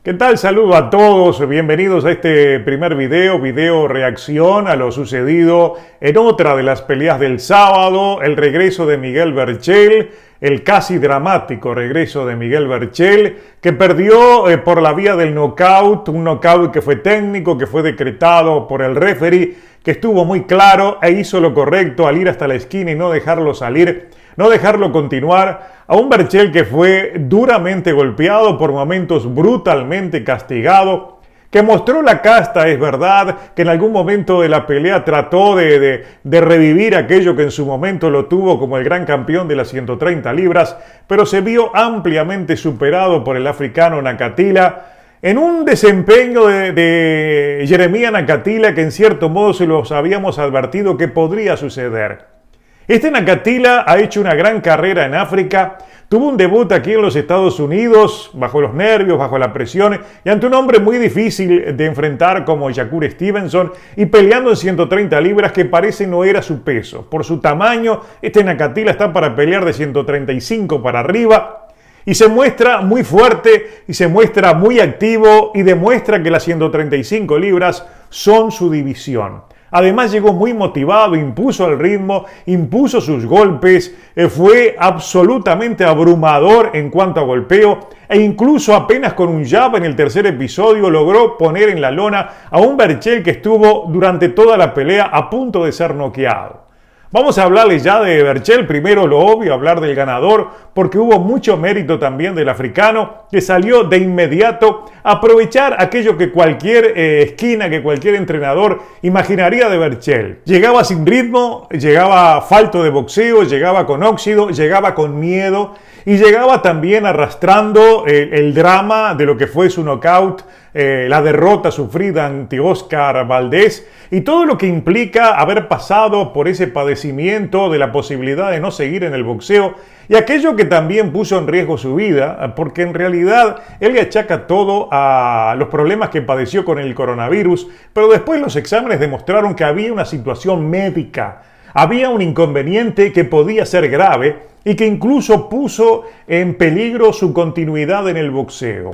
¿Qué tal? Saludo a todos, bienvenidos a este primer video reacción a lo sucedido en otra de las peleas del sábado, el regreso de Miguel Berchelt, el casi dramático regreso de Miguel Berchelt, que perdió por la vía del knockout, un knockout que fue técnico, que fue decretado por el referee, que estuvo muy claro e hizo lo correcto al ir hasta la esquina y no dejarlo salir, no dejarlo continuar, a un Berchelt que fue duramente golpeado, por momentos brutalmente castigado, que mostró la casta, es verdad, que en algún momento de la pelea trató de revivir aquello que en su momento lo tuvo como el gran campeón de las 130 libras, pero se vio ampliamente superado por el africano Nakathila, en un desempeño de Jeremiah Nakathila que en cierto modo se los habíamos advertido que podría suceder. Este Nakathila ha hecho una gran carrera en África, tuvo un debut aquí en los Estados Unidos, bajo los nervios, bajo la presión, y ante un hombre muy difícil de enfrentar como Shakur Stevenson, y peleando en 130 libras que parece no era su peso. Por su tamaño, este Nakathila está para pelear de 135 para arriba, y se muestra muy fuerte, y se muestra muy activo, y demuestra que las 135 libras son su división. Además llegó muy motivado, impuso el ritmo, impuso sus golpes, fue absolutamente abrumador en cuanto a golpeo e incluso apenas con un jab en el tercer episodio logró poner en la lona a un Berchelt que estuvo durante toda la pelea a punto de ser noqueado. Vamos a hablarles ya de Berchelt, primero lo obvio, hablar del ganador, porque hubo mucho mérito también del africano, que salió de inmediato a aprovechar aquello que cualquier esquina, que cualquier entrenador imaginaría de Berchelt. Llegaba sin ritmo, llegaba falto de boxeo, llegaba con óxido, llegaba con miedo y llegaba también arrastrando el drama de lo que fue su knockout, la derrota sufrida ante Oscar Valdez y todo lo que implica haber pasado por ese padecimiento de la posibilidad de no seguir en el boxeo y aquello que también puso en riesgo su vida, porque en realidad él le achaca todo a los problemas que padeció con el coronavirus, pero después los exámenes demostraron que había una situación médica, había un inconveniente que podía ser grave y que incluso puso en peligro su continuidad en el boxeo.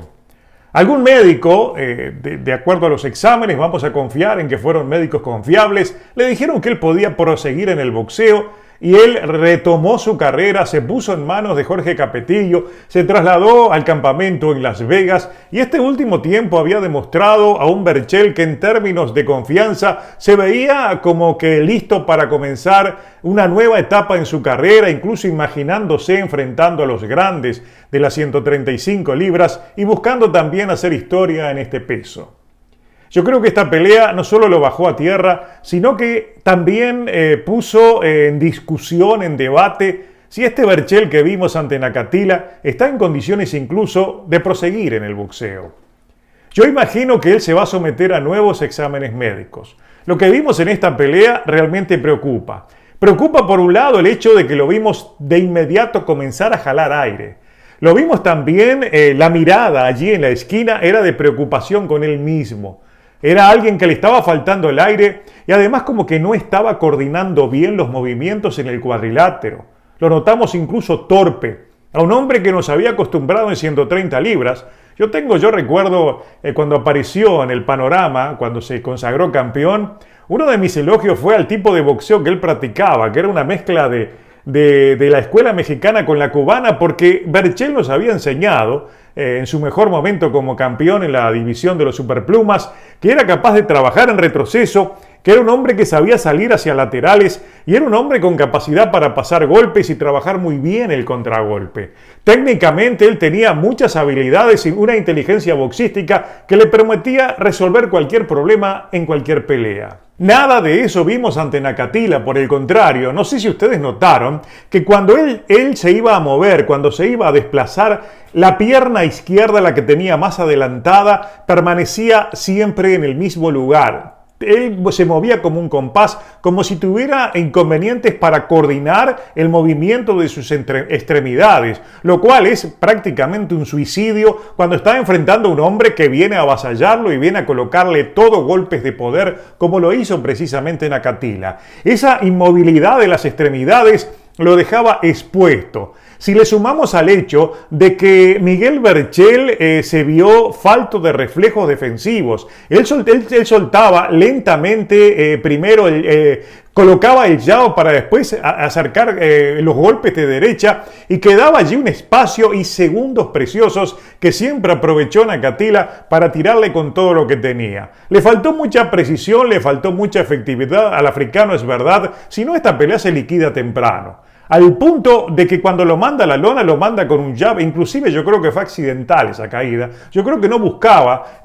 Algún médico, de acuerdo a los exámenes, vamos a confiar en que fueron médicos confiables, le dijeron que él podía proseguir en el boxeo y él retomó su carrera, se puso en manos de Jorge Capetillo, se trasladó al campamento en Las Vegas y este último tiempo había demostrado a un Berchelt que en términos de confianza se veía como que listo para comenzar una nueva etapa en su carrera, incluso imaginándose enfrentando a los grandes de las 135 libras y buscando también hacer historia en este peso. Yo creo que esta pelea no solo lo bajó a tierra, sino que también puso en discusión, en debate, si este Berchelt que vimos ante Nakathila está en condiciones incluso de proseguir en el boxeo. Yo imagino que él se va a someter a nuevos exámenes médicos. Lo que vimos en esta pelea realmente preocupa. Preocupa por un lado el hecho de que lo vimos de inmediato comenzar a jalar aire. Lo vimos también, la mirada allí en la esquina era de preocupación con él mismo. Era alguien que le estaba faltando el aire y además como que no estaba coordinando bien los movimientos en el cuadrilátero. Lo notamos incluso torpe. A un hombre que nos había acostumbrado en 130 libras. Yo recuerdo cuando apareció en el panorama, cuando se consagró campeón, uno de mis elogios fue al tipo de boxeo que él practicaba, que era una mezcla de la escuela mexicana con la cubana, porque Berchelt nos había enseñado en su mejor momento como campeón en la división de los superplumas, que era capaz de trabajar en retroceso, que era un hombre que sabía salir hacia laterales y era un hombre con capacidad para pasar golpes y trabajar muy bien el contragolpe. Técnicamente él tenía muchas habilidades y una inteligencia boxística que le permitía resolver cualquier problema en cualquier pelea. Nada de eso vimos ante Nakathila, por el contrario, no sé si ustedes notaron que cuando él se iba a mover, cuando se iba a desplazar, la pierna izquierda, la que tenía más adelantada, permanecía siempre en el mismo lugar. Él se movía como un compás, como si tuviera inconvenientes para coordinar el movimiento de sus extremidades, lo cual es prácticamente un suicidio cuando está enfrentando a un hombre que viene a avasallarlo y viene a colocarle todos golpes de poder, como lo hizo precisamente Nakathila. Esa inmovilidad de las extremidades lo dejaba expuesto. Si le sumamos al hecho de que Miguel Berchel se vio falto de reflejos defensivos, él soltaba lentamente primero colocaba el jab para después acercar los golpes de derecha y quedaba allí un espacio y segundos preciosos que siempre aprovechó Nakathila para tirarle con todo lo que tenía. Le faltó mucha precisión, le faltó mucha efectividad al africano, es verdad, si no esta pelea se liquida temprano. Al punto de que cuando lo manda a la lona, lo manda con un jab, inclusive yo creo que fue accidental esa caída. Yo creo que no buscaba,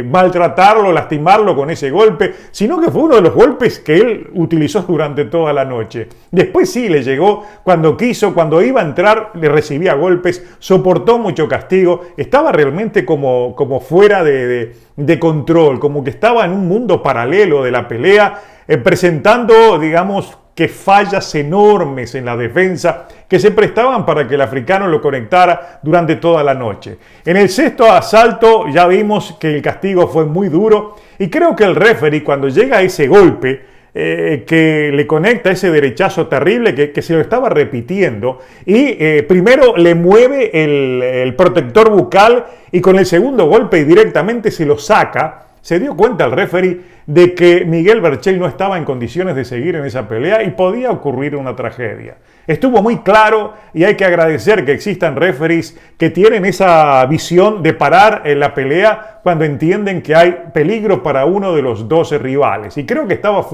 maltratarlo, lastimarlo con ese golpe, sino que fue uno de los golpes que él utilizó durante toda la noche. Después sí le llegó cuando quiso, cuando iba a entrar, le recibía golpes, soportó mucho castigo, estaba realmente como fuera de control, como que estaba en un mundo paralelo de la pelea, presentando, digamos, que fallas enormes en la defensa que se prestaban para que el africano lo conectara durante toda la noche. En el sexto asalto ya vimos que el castigo fue muy duro y creo que el referee cuando llega a ese golpe que le conecta ese derechazo terrible que se lo estaba repitiendo y primero le mueve el protector bucal y con el segundo golpe directamente se lo saca. Se dio cuenta el referee de que Miguel Berchel no estaba en condiciones de seguir en esa pelea y podía ocurrir una tragedia. Estuvo muy claro y hay que agradecer que existan referees que tienen esa visión de parar en la pelea cuando entienden que hay peligro para uno de los dos rivales. Y creo que estaba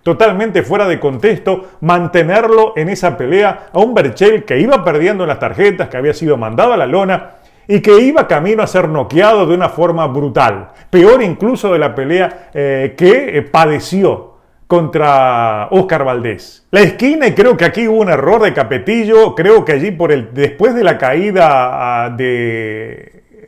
totalmente fuera de contexto mantenerlo en esa pelea a un Berchel que iba perdiendo en las tarjetas, que había sido mandado a la lona y que iba camino a ser noqueado de una forma brutal, peor incluso de la pelea que padeció contra Oscar Valdés. La esquina, y creo que aquí hubo un error de Capetillo, creo que allí después de la caída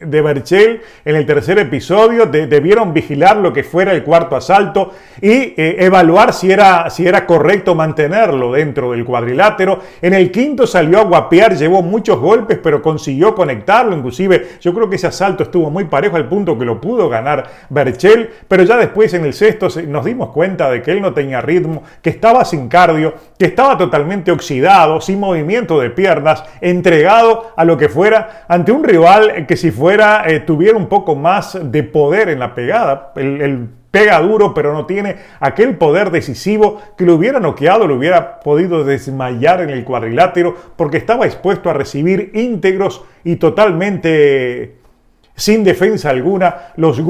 de Berchel en el tercer episodio debieron vigilar lo que fuera el cuarto asalto y evaluar si era correcto mantenerlo dentro del cuadrilátero. En el quinto salió a guapear, llevó muchos golpes pero consiguió conectarlo, inclusive yo creo que ese asalto estuvo muy parejo al punto que lo pudo ganar Berchel, pero ya después en el sexto nos dimos cuenta de que él no tenía ritmo, que estaba sin cardio, que estaba totalmente oxidado, sin movimiento de piernas, entregado a lo que fuera ante un rival que si tuviera un poco más de poder en la pegada, el pega duro, pero no tiene aquel poder decisivo que lo hubiera noqueado, lo hubiera podido desmayar en el cuadrilátero, porque estaba expuesto a recibir íntegros y totalmente sin defensa alguna los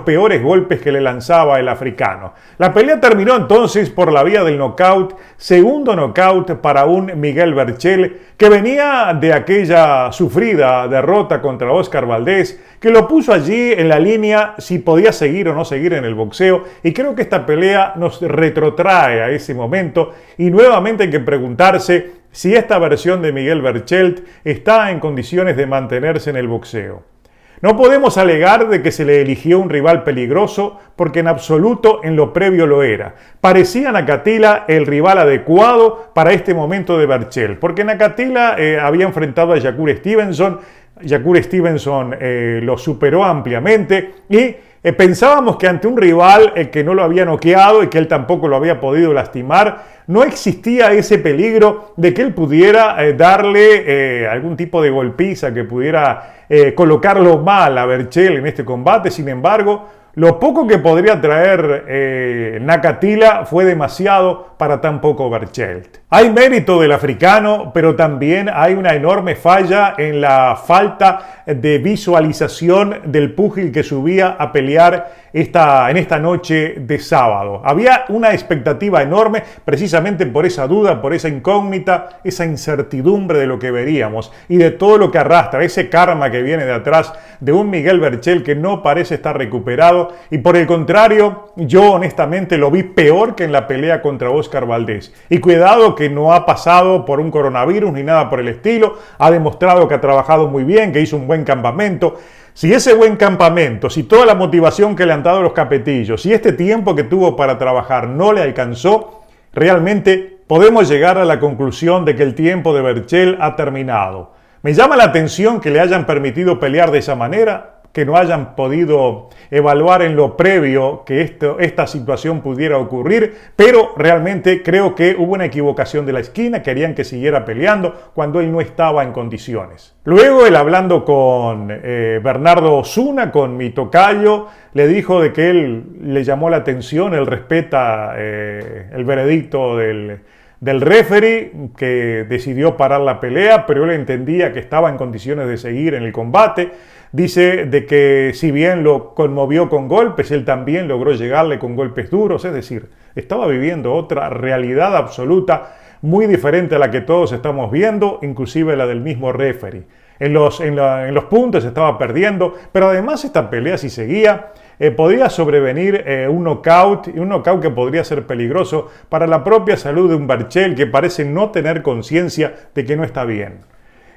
peores golpes que le lanzaba el africano. La pelea terminó entonces por la vía del knockout, segundo knockout para un Miguel Berchel que venía de aquella sufrida derrota contra Oscar Valdés, que lo puso allí en la línea si podía seguir o no seguir en el boxeo, y creo que esta pelea nos retrotrae a ese momento y nuevamente hay que preguntarse si esta versión de Miguel Berchel está en condiciones de mantenerse en el boxeo. No podemos alegar de que se le eligió un rival peligroso, porque en absoluto en lo previo lo era. Parecía Nakathila el rival adecuado para este momento de Berchel, porque Nakathila había enfrentado a Shakur Stevenson, Shakur Stevenson lo superó ampliamente y pensábamos que ante un rival que no lo había noqueado y que él tampoco lo había podido lastimar, no existía ese peligro de que él pudiera darle algún tipo de golpiza, que pudiera colocarlo mal a Berchel en este combate. Sin embargo, lo poco que podría traer Nakathila fue demasiado para tan poco Berchel. Hay mérito del africano, pero también hay una enorme falla en la falta de visualización del púgil que subía a pelear en esta noche de sábado. Había una expectativa enorme precisamente por esa duda, por esa incógnita, esa incertidumbre de lo que veríamos y de todo lo que arrastra, ese karma que viene de atrás de un Miguel Berchel que no parece estar recuperado y por el contrario, yo honestamente lo vi peor que en la pelea contra Oscar Valdés. Y cuidado que no ha pasado por un coronavirus ni nada por el estilo, ha demostrado que ha trabajado muy bien, que hizo un buen campamento. Si ese buen campamento, si toda la motivación que le han dado los capetillos, si este tiempo que tuvo para trabajar no le alcanzó, realmente podemos llegar a la conclusión de que el tiempo de Berchel ha terminado. Me llama la atención que le hayan permitido pelear de esa manera, que no hayan podido evaluar en lo previo que esta situación pudiera ocurrir, pero realmente creo que hubo una equivocación de la esquina, querían que siguiera peleando cuando él no estaba en condiciones. Luego él, hablando con Bernardo Osuna, con mi tocayo, le dijo de que él le llamó la atención, él respeta el veredicto del referee, que decidió parar la pelea, pero él entendía que estaba en condiciones de seguir en el combate. Dice de que si bien lo conmovió con golpes, él también logró llegarle con golpes duros, es decir, estaba viviendo otra realidad absoluta, muy diferente a la que todos estamos viendo, inclusive la del mismo referee. En los puntos estaba perdiendo, pero además esta pelea, si seguía, podría sobrevenir un knockout que podría ser peligroso para la propia salud de un Berchelt que parece no tener conciencia de que no está bien.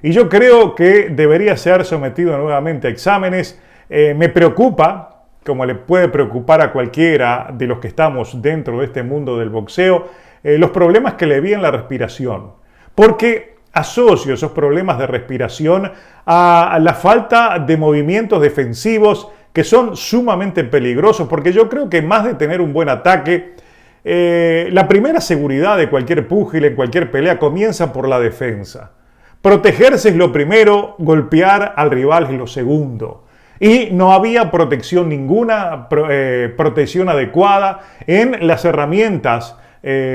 Y yo creo que debería ser sometido nuevamente a exámenes. Me preocupa, como le puede preocupar a cualquiera de los que estamos dentro de este mundo del boxeo, los problemas que le vi en la respiración. Porque asocio esos problemas de respiración a la falta de movimientos defensivos que son sumamente peligrosos, porque yo creo que más de tener un buen ataque, la primera seguridad de cualquier púgil en cualquier pelea comienza por la defensa. Protegerse es lo primero, golpear al rival es lo segundo. Y no había protección ninguna, protección adecuada en las herramientas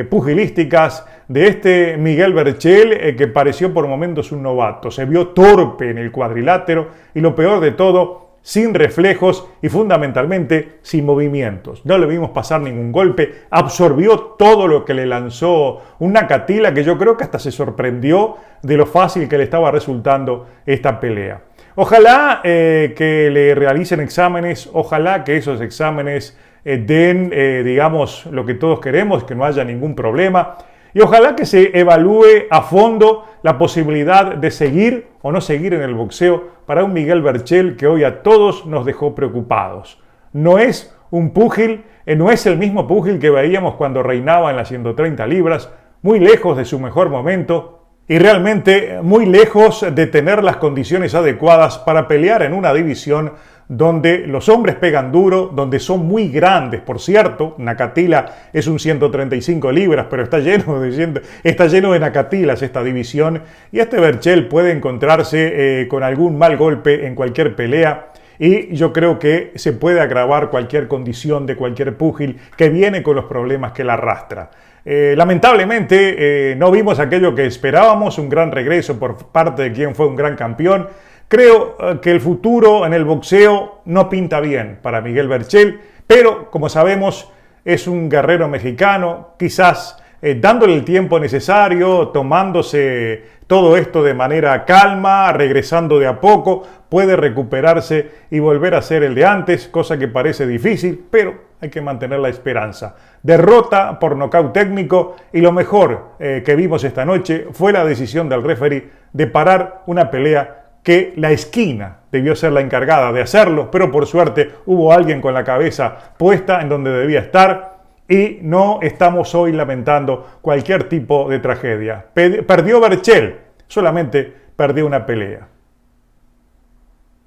pugilísticas de este Miguel Berchelt, que pareció por momentos un novato. Se vio torpe en el cuadrilátero y lo peor de todo, sin reflejos y fundamentalmente sin movimientos. No le vimos pasar ningún golpe, absorbió todo lo que le lanzó un Nakathila, que yo creo que hasta se sorprendió de lo fácil que le estaba resultando esta pelea. Ojalá que le realicen exámenes, ojalá que esos exámenes den, digamos, lo que todos queremos, que no haya ningún problema. Y ojalá que se evalúe a fondo la posibilidad de seguir o no seguir en el boxeo para un Miguel Berchelt que hoy a todos nos dejó preocupados. No es un púgil, no es el mismo púgil que veíamos cuando reinaba en las 130 libras, muy lejos de su mejor momento y realmente muy lejos de tener las condiciones adecuadas para pelear en una división donde los hombres pegan duro, donde son muy grandes. Por cierto, Nakathila es un 135 libras, pero está lleno de Nakathilas esta división, y este Berchelt puede encontrarse con algún mal golpe en cualquier pelea, y yo creo que se puede agravar cualquier condición de cualquier púgil que viene con los problemas que la arrastra. Lamentablemente no vimos aquello que esperábamos, un gran regreso por parte de quien fue un gran campeón. Creo que el futuro en el boxeo no pinta bien para Miguel Berchelt, pero como sabemos es un guerrero mexicano, quizás dándole el tiempo necesario, tomándose todo esto de manera calma, regresando de a poco, puede recuperarse y volver a ser el de antes, cosa que parece difícil, pero hay que mantener la esperanza. Derrota por nocaut técnico, y lo mejor que vimos esta noche fue la decisión del referee de parar una pelea que la esquina debió ser la encargada de hacerlo, pero por suerte hubo alguien con la cabeza puesta en donde debía estar y no estamos hoy lamentando cualquier tipo de tragedia. Perdió Berchelt, solamente perdió una pelea.